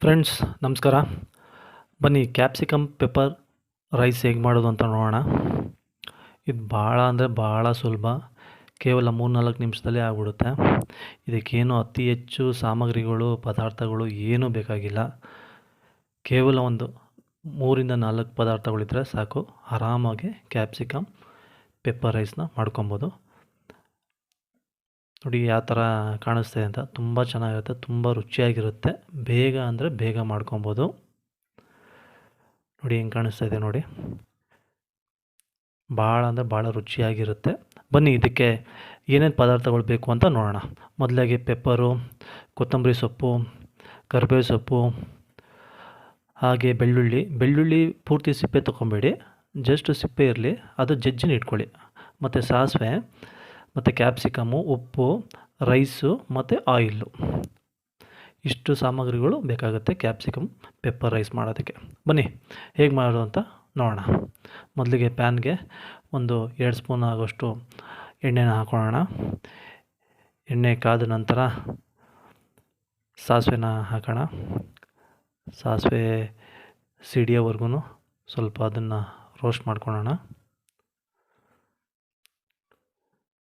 Friends ನಮಸ್ಕಾರ. ಬನ್ನಿ capsicum pepper rice ಹೇಗೆ ಮಾಡೋದು ಅಂತ ನೋಡೋಣ. ಇದು ಭಾಳ ಅಂದರೆ ಭಾಳ ಸುಲಭ. ಕೇವಲ 3-4 ನಿಮಿಷದಲ್ಲೇ ಆಗಿಬಿಡುತ್ತೆ. ಇದಕ್ಕೇನು ಅತಿ ಹೆಚ್ಚು ಸಾಮಗ್ರಿಗಳು ಪದಾರ್ಥಗಳು ಏನೂ ಬೇಕಾಗಿಲ್ಲ. ಕೇವಲ ಒಂದು 3-4 ಪದಾರ್ಥಗಳಿದ್ದರೆ ಸಾಕು. ಆರಾಮಾಗಿ ಕ್ಯಾಪ್ಸಿಕಮ್ ಪೆಪ್ಪರ್ ರೈಸ್ನ ಮಾಡ್ಕೊಬೋದು. ನೋಡಿ ಯಾವ ಥರ ಕಾಣಿಸ್ತಿದೆ ಅಂತ. ತುಂಬ ಚೆನ್ನಾಗಿರುತ್ತೆ, ತುಂಬ ರುಚಿಯಾಗಿರುತ್ತೆ. ಬೇಗ ಅಂದರೆ ಬೇಗ ಮಾಡ್ಕೊಬೋದು. ನೋಡಿ ಹೆಂಗೆ ಕಾಣಿಸ್ತಾ ಇದೆ ನೋಡಿ. ಭಾಳ ಅಂದರೆ ಭಾಳ ರುಚಿಯಾಗಿರುತ್ತೆ. ಬನ್ನಿ ಇದಕ್ಕೆ ಏನೇನು ಪದಾರ್ಥಗಳು ಬೇಕು ಅಂತ ನೋಡೋಣ. ಮೊದಲಾಗಿ ಪೆಪ್ಪರು, ಕೊತ್ತಂಬರಿ ಸೊಪ್ಪು, ಕರಿಬೇವು ಸೊಪ್ಪು, ಹಾಗೆ ಬೆಳ್ಳುಳ್ಳಿ ಪೂರ್ತಿ ಸಿಪ್ಪೆ ತೊಗೊಬೇಡಿ, ಜಸ್ಟ್ ಸಿಪ್ಪೆ ಇರಲಿ, ಅದು ಜಜ್ಜಿನ ಇಟ್ಕೊಳ್ಳಿ. ಮತ್ತು ಸಾಸಿವೆ, ಮತ್ತು ಕ್ಯಾಪ್ಸಿಕಮ್ಮು, ಉಪ್ಪು, ರೈಸು ಮತ್ತು ಆಯಿಲ್ಲು. ಇಷ್ಟು ಸಾಮಗ್ರಿಗಳು ಬೇಕಾಗುತ್ತೆ ಕ್ಯಾಪ್ಸಿಕಮ್ ಪೆಪ್ಪರ್ ರೈಸ್ ಮಾಡೋದಕ್ಕೆ. ಬನ್ನಿ ಹೇಗೆ ಮಾಡೋದು ಅಂತ ನೋಡೋಣ. ಮೊದಲಿಗೆ ಪ್ಯಾನ್ಗೆ ಒಂದು 2 ಸ್ಪೂನ್ ಆಗೋಷ್ಟು ಎಣ್ಣೆನ ಹಾಕೊಳ್ಳೋಣ. ಎಣ್ಣೆ ಕಾದ ನಂತರ ಸಾಸಿವೆನ ಹಾಕೋಣ. ಸಾಸಿವೆ ಸಿಡಿಯೋವರೆಗೂ ಸ್ವಲ್ಪ ಅದನ್ನು ರೋಸ್ಟ್ ಮಾಡ್ಕೊಳ್ಳೋಣ.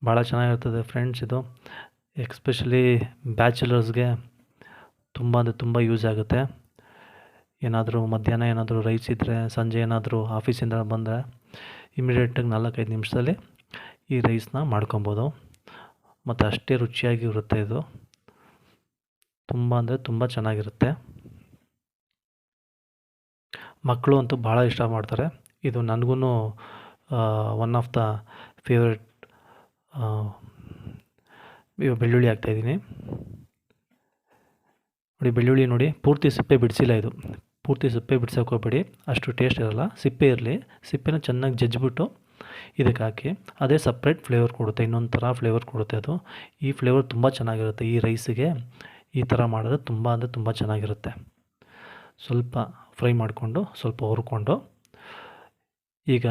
ಭಾಳ ಚೆನ್ನಾಗಿರ್ತದೆ ಫ್ರೆಂಡ್ಸ್ ಇದು. ಎಕ್ಸ್ಪೆಷಲಿ ಬ್ಯಾಚುಲರ್ಸ್ಗೆ ತುಂಬ ಅಂದರೆ ತುಂಬ ಯೂಸ್ ಆಗುತ್ತೆ. ಏನಾದರೂ ಮಧ್ಯಾಹ್ನ ಏನಾದರೂ ರೈಸ್ ಇದ್ದರೆ, ಸಂಜೆ ಏನಾದರೂ ಆಫೀಸಿಂದ ಬಂದರೆ ಇಮಿಡಿಯೇಟಾಗಿ 4-5 ನಿಮಿಷದಲ್ಲಿ ಈ ರೈಸ್ನ ಮಾಡ್ಕೊಬೋದು. ಮತ್ತು ಅಷ್ಟೇ ರುಚಿಯಾಗಿರುತ್ತೆ ಇದು. ತುಂಬ ಅಂದರೆ ತುಂಬ ಚೆನ್ನಾಗಿರುತ್ತೆ. ಮಕ್ಕಳು ಅಂತೂ ಭಾಳ ಇಷ್ಟ ಮಾಡ್ತಾರೆ. ಇದು ನನಗೂ ಒನ್ ಆಫ್ ದ ಫೇವ್ರೆಟ್. ಬೆಳ್ಳುಳ್ಳಿ ಹಾಕ್ತಾಯಿದ್ದೀನಿ ನೋಡಿ. ಬೆಳ್ಳುಳ್ಳಿ ನೋಡಿ ಪೂರ್ತಿ ಸಿಪ್ಪೆ ಬಿಡಿಸಿಲ್ಲ. ಇದು ಪೂರ್ತಿ ಸಿಪ್ಪೆ ಬಿಡ್ಸೋಕೆ ಹೋಗ್ಬೇಡಿ, ಅಷ್ಟು ಟೇಸ್ಟ್ ಇರೋಲ್ಲ. ಸಿಪ್ಪೆ ಇರಲಿ, ಸಿಪ್ಪೆನ ಚೆನ್ನಾಗಿ ಜಜ್ಜಿಬಿಟ್ಟು ಇದಕ್ಕೆ ಹಾಕಿ. ಅದೇ ಸಪ್ರೇಟ್ ಫ್ಲೇವರ್ ಕೊಡುತ್ತೆ, ಇನ್ನೊಂದು ಥರ ಫ್ಲೇವರ್ ಕೊಡುತ್ತೆ ಅದು. ಈ ಫ್ಲೇವರ್ ತುಂಬ ಚೆನ್ನಾಗಿರುತ್ತೆ. ಈ ರೈಸಿಗೆ ಈ ಥರ ಮಾಡಿದ್ರೆ ತುಂಬ ಅಂದರೆ ತುಂಬ ಚೆನ್ನಾಗಿರುತ್ತೆ. ಸ್ವಲ್ಪ ಫ್ರೈ ಮಾಡಿಕೊಂಡು ಸ್ವಲ್ಪ ಹುರ್ಕೊಂಡು, ಈಗ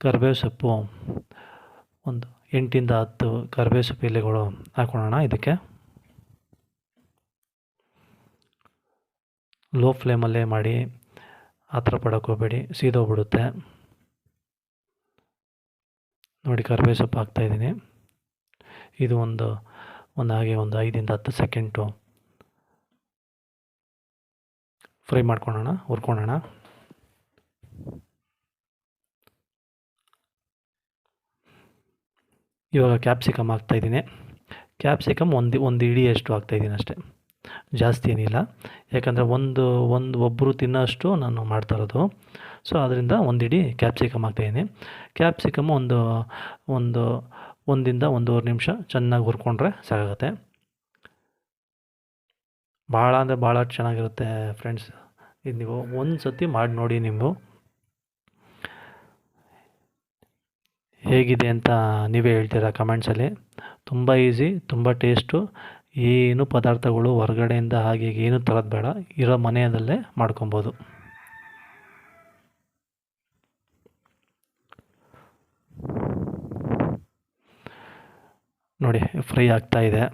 ಕರಿಬೇವು ಸೊಪ್ಪು ಒಂದು 8-10 ಕರಿಬೇವು ಸೊಪ್ಪು ಎಲೆಗಳು ಹಾಕೊಳ್ಳೋಣ. ಇದಕ್ಕೆ ಲೋ ಫ್ಲೇಮಲ್ಲೇ ಮಾಡಿ, ಆ ಥರ ಪಡೋಕೆ ಹೋಗಬೇಡಿ, ಸೀದೋಗ್ಬಿಡುತ್ತೆ. ನೋಡಿ ಕರಿಬೇವು ಸೊಪ್ಪು ಹಾಕ್ತಾಯಿದ್ದೀನಿ. ಇದು ಒಂದು ಹಾಗೆ ಒಂದು 5-10 ಸೆಕೆಂಡು ಫ್ರೈ ಮಾಡ್ಕೊಳ್ಳೋಣ, ಹುರ್ಕೊಳ್ಳೋಣ. ಇವಾಗ ಕ್ಯಾಪ್ಸಿಕಮ್ ಹಾಕ್ತಾಯಿದ್ದೀನಿ. ಕ್ಯಾಪ್ಸಿಕಮ್ ಒಂದು ಹಿಡಿಯಷ್ಟು ಹಾಕ್ತಾಯಿದ್ದೀನಿ ಅಷ್ಟೇ, ಜಾಸ್ತಿ ಏನಿಲ್ಲ. ಯಾಕಂದರೆ ಒಬ್ಬರು ತಿನ್ನೋಷ್ಟು ನಾನು ಮಾಡ್ತಾ ಇರೋದು. ಸೊ ಅದರಿಂದ ಒಂದು ಹಿಡಿ ಕ್ಯಾಪ್ಸಿಕಮ್ ಹಾಕ್ತಾಯಿದ್ದೀನಿ. ಕ್ಯಾಪ್ಸಿಕಮ್ ಒಂದು 1-1.5 ನಿಮಿಷ ಚೆನ್ನಾಗಿ ಹುರ್ಕೊಂಡ್ರೆ ಸಾಕಾಗುತ್ತೆ. ಭಾಳ ಅಂದರೆ ಭಾಳ ಚೆನ್ನಾಗಿರುತ್ತೆ ಫ್ರೆಂಡ್ಸ್. ಇದು ನೀವು ಒಂದು ಸತಿ ಮಾಡಿ ನೋಡಿ. ನೀವು ಹೇಗಿದೆ ಅಂತ ನೀವೇ ಹೇಳ್ತೀರಾ ಕಮೆಂಟ್ಸಲ್ಲಿ. ತುಂಬ ಈಸಿ, ತುಂಬ ಟೇಸ್ಟು. ಏನು ಪದಾರ್ಥಗಳು ಹೊರಗಡೆಯಿಂದ ಹಾಗೆ ಏನು ತರೋದು ಬೇಡ, ಇರೋ ಮನೆಯಲ್ಲೇ ಮಾಡ್ಕೊಬೋದು. ನೋಡಿ ಫ್ರೈ ಆಗ್ತಾಯಿದೆ.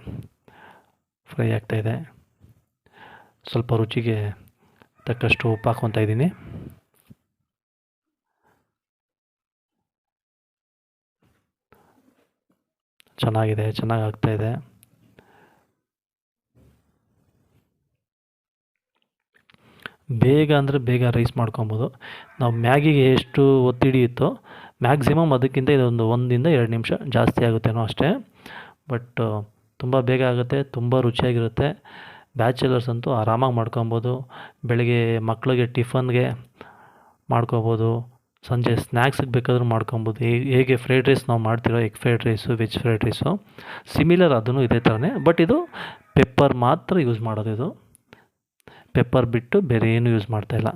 ಸ್ವಲ್ಪ ರುಚಿಗೆ ತಕ್ಕಷ್ಟು ಉಪ್ಪು ಹಾಕ್ಕೊತಾ ಇದ್ದೀನಿ. ಚೆನ್ನಾಗಿ ಆಗ್ತಾಯಿದೆ. ಬೇಗ ಅಂದರೆ ಬೇಗ ರೈಸ್ ಮಾಡ್ಕೊಬೋದು. ನಾವು ಮ್ಯಾಗಿಗೆ ಎಷ್ಟು ಒತ್ತು ಹಿಡಿಯುತ್ತೋ ಮ್ಯಾಕ್ಸಿಮಮ್ ಅದಕ್ಕಿಂತ ಇದೊಂದು 1-2 ನಿಮಿಷ ಜಾಸ್ತಿ ಆಗುತ್ತೇನೋ ಅಷ್ಟೇ. ಬಟ್ ತುಂಬ ಬೇಗ ಆಗುತ್ತೆ, ತುಂಬ ರುಚಿಯಾಗಿರುತ್ತೆ. ಬ್ಯಾಚುಲರ್ಸ್ ಅಂತೂ ಆರಾಮಾಗಿ ಮಾಡ್ಕೊಬೋದು. ಬೆಳಗ್ಗೆ ಮಕ್ಕಳಿಗೆ ಟಿಫನ್ಗೆ ಮಾಡ್ಕೊಬೋದು, ಸಂಜೆ ಸ್ನ್ಯಾಕ್ಸಿಗೆ ಬೇಕಾದರೂ ಮಾಡ್ಕೊಬೋದು. ಹೇಗೆ ಫ್ರೈಡ್ ರೈಸ್ ನಾವು ಮಾಡ್ತಿರೋ egg fried rice, veg fried rice similar, ಅದೂ ಇದೇ ಥರನೇ. ಬಟ್ ಇದು ಪೆಪ್ಪರ್ ಮಾತ್ರ ಯೂಸ್ ಮಾಡೋದು. ಇದು ಪೆಪ್ಪರ್ ಬಿಟ್ಟು ಬೇರೆ ಏನು ಯೂಸ್ ಮಾಡ್ತಾಯಿಲ್ಲ.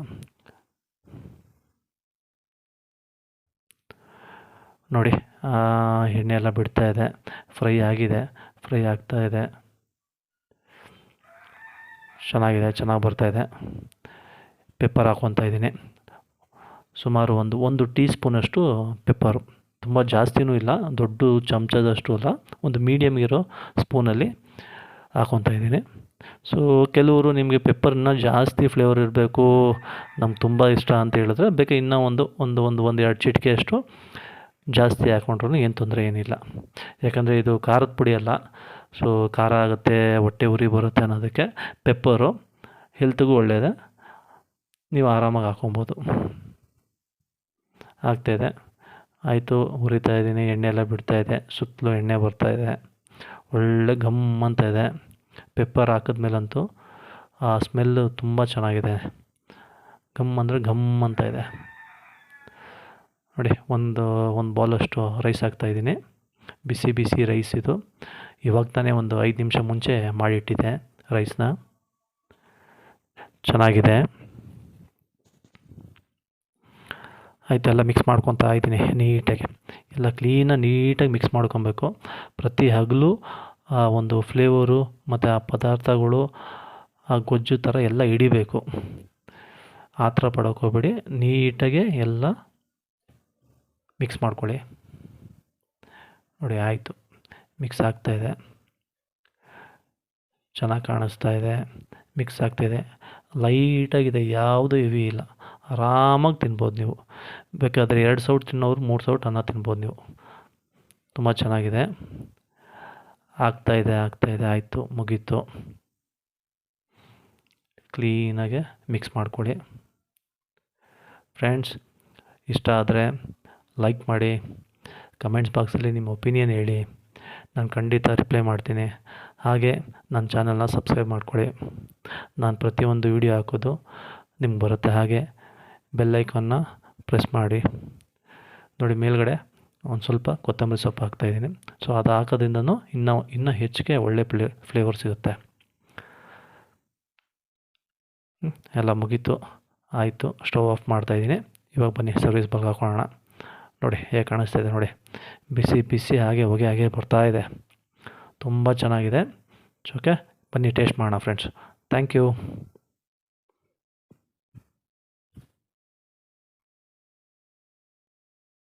ನೋಡಿ ಎಣ್ಣೆ ಎಲ್ಲ ಬಿಡ್ತಾಯಿದೆ, ಫ್ರೈ ಆಗಿದೆ, ಫ್ರೈ ಆಗ್ತಾಯಿದೆ. ಚೆನ್ನಾಗಿ ಬರ್ತಾಯಿದೆ. ಪೆಪ್ಪರ್ ಹಾಕ್ಕೊತಾ ಇದ್ದೀನಿ. ಸುಮಾರು ಒಂದು ಟೀ ಸ್ಪೂನಷ್ಟು ಪೆಪ್ಪರು, ತುಂಬ ಜಾಸ್ತಿನೂ ಇಲ್ಲ, ದೊಡ್ಡ ಚಮಚದಷ್ಟು ಅಲ್ಲ, ಒಂದು ಮೀಡಿಯಮ್ ಇರೋ ಸ್ಪೂನಲ್ಲಿ ಹಾಕ್ಕೊತಾ ಇದ್ದೀನಿ. ಸೊ ಕೆಲವರು ನಿಮಗೆ ಪೆಪ್ಪರ್ನ ಜಾಸ್ತಿ ಫ್ಲೇವರ್ ಇರಬೇಕು, ನಮ್ಗೆ ತುಂಬ ಇಷ್ಟ ಅಂತ ಹೇಳಿದ್ರೆ ಬೇಕಾ ಇನ್ನೂ ಒಂದು ಎರಡು ಚಿಟಿಕೆಯಷ್ಟು ಜಾಸ್ತಿ ಹಾಕ್ಕೊಂಡ್ರೂ ಏನು ತೊಂದರೆ ಏನಿಲ್ಲ. ಯಾಕಂದರೆ ಇದು ಖಾರದ ಪುಡಿ ಅಲ್ಲ, ಸೊ ಖಾರ ಆಗುತ್ತೆ, ಹೊಟ್ಟೆ ಉರಿ ಬರುತ್ತೆ ಅನ್ನೋದಕ್ಕೆ ಪೆಪ್ಪರು ಹೆಲ್ತ್ಗೂ ಒಳ್ಳೆಯದೇ, ನೀವು ಆರಾಮಾಗಿ ಹಾಕ್ಕೊಬೋದು. ಆಗ್ತಾಯಿದೆ, ಆಯಿತು. ಹುರಿತಾ ಇದ್ದೀನಿ, ಎಣ್ಣೆ ಎಲ್ಲ ಬಿಡ್ತಾಯಿದೆ, ಸುತ್ತಲೂ ಎಣ್ಣೆ ಬರ್ತಾಯಿದೆ, ಒಳ್ಳೆ ಘಮ್ ಅಂತ ಇದೆ. ಪೆಪ್ಪರ್ ಹಾಕಿದ್ಮೇಲಂತೂ ಆ ಸ್ಮೆಲ್ಲು ತುಂಬ ಚೆನ್ನಾಗಿದೆ. ಘಮ್ ಅಂದರೆ ಘಮ್ ಅಂತ ಇದೆ ನೋಡಿ. ಒಂದು ಬೌಲಷ್ಟು ರೈಸ್ ಹಾಕ್ತಾಯಿದ್ದೀನಿ. ಬಿಸಿ ಬಿಸಿ ರೈಸ್ ಇದು. ಇವಾಗ ತಾನೇ ಒಂದು 5 ನಿಮಿಷ ಮುಂಚೆ ಮಾಡಿಟ್ಟಿದ್ದೆ ರೈಸ್ನ. ಚೆನ್ನಾಗಿದೆ. ಆಯಿತು, ಎಲ್ಲ ಮಿಕ್ಸ್ ಮಾಡ್ಕೊತಾ ಇದ್ದೀನಿ ನೀಟಾಗಿ. ಎಲ್ಲ ನೀಟಾಗಿ ಮಿಕ್ಸ್ ಮಾಡ್ಕೊಬೇಕು. ಪ್ರತಿ ಹಗಲು ಆ ಒಂದು ಫ್ಲೇವರು ಮತ್ತು ಆ ಪದಾರ್ಥಗಳು ಆ ಗೊಜ್ಜು ಥರ ಎಲ್ಲ ಹಿಡಿಬೇಕು. ಆ ಥರ ಪಡೋಕೆ ಹೋಗ್ಬೇಡಿ, ನೀಟಾಗೆ ಎಲ್ಲ ಮಿಕ್ಸ್ ಮಾಡ್ಕೊಳ್ಳಿ. ನೋಡಿ ಆಯಿತು, ಮಿಕ್ಸ್ ಆಗ್ತಾಯಿದೆ, ಚೆನ್ನಾಗಿ ಕಾಣಿಸ್ತಾ ಇದೆ, ಮಿಕ್ಸ್ ಆಗ್ತಾಯಿದೆ, ಲೈಟಾಗಿದೆ, ಯಾವುದೂ ಹೆವಿ ಇಲ್ಲ. ಆರಾಮಾಗಿ ತಿನ್ಬೋದು ನೀವು. ಬೇಕಾದರೆ 2 ಸೌಟ್ ತಿನ್ನೋರು 3 ಸೌಟ್ ಅನ್ನ ತಿನ್ಬೋದು ನೀವು. ತುಂಬ ಚೆನ್ನಾಗಿದೆ. ಆಗ್ತಾಯಿದೆ. ಆಯಿತು, ಮುಗೀತು. ಕ್ಲೀನಾಗೆ ಮಿಕ್ಸ್ ಮಾಡ್ಕೊಳ್ಳಿ. ಫ್ರೆಂಡ್ಸ್, ಇಷ್ಟ ಆದರೆ ಲೈಕ್ ಮಾಡಿ, ಕಮೆಂಟ್ಸ್ ಬಾಕ್ಸಲ್ಲಿ ನಿಮ್ಮ ಒಪಿನಿಯನ್ ಹೇಳಿ, ನಾನು ಖಂಡಿತ ರಿಪ್ಲೈ ಮಾಡ್ತೀನಿ. ಹಾಗೆ ನನ್ನ ಚಾನಲ್ನ ಸಬ್ಸ್ಕ್ರೈಬ್ ಮಾಡ್ಕೊಳ್ಳಿ. ನಾನು ಪ್ರತಿಯೊಂದು ವೀಡಿಯೋ ಹಾಕೋದು ನಿಮ್ಗೆ ಬರುತ್ತೆ. ಹಾಗೆ ಬೆಲ್ ಐಕಾನ್ನ ಪ್ರೆಸ್ ಮಾಡಿ. ನೋಡಿ, ಮೇಲ್ಗಡೆ ಒಂದು ಸ್ವಲ್ಪ ಕೊತ್ತಂಬರಿ ಸೊಪ್ಪು ಹಾಕ್ತಾಯಿದ್ದೀನಿ. ಸೊ ಅದು ಹಾಕೋದ್ರಿಂದನೂ ಇನ್ನೂ ಹೆಚ್ಚಿಗೆ ಒಳ್ಳೆ ಫ್ಲೇವರ್ ಸಿಗುತ್ತೆ. ಎಲ್ಲ ಮುಗೀತು, ಆಯಿತು. ಸ್ಟವ್ ಆಫ್ ಮಾಡ್ತಾಯಿದ್ದೀನಿ. ಇವಾಗ ಬನ್ನಿ ಸರ್ವಿಸ್ ಬಾಲ್ಗೆ ಹಾಕೊಳ್ಳೋಣ. ನೋಡಿ ಹೇಗೆ ಕಾಣಿಸ್ತಾಯಿದೆ ನೋಡಿ, ಬಿಸಿ ಬಿಸಿ ಹಾಗೆ ಬರ್ತಾಯಿದೆ. ತುಂಬ ಚೆನ್ನಾಗಿದೆ. ಓಕೆ, ಬನ್ನಿ ಟೇಸ್ಟ್ ಮಾಡೋಣ ಫ್ರೆಂಡ್ಸ್. Thank you.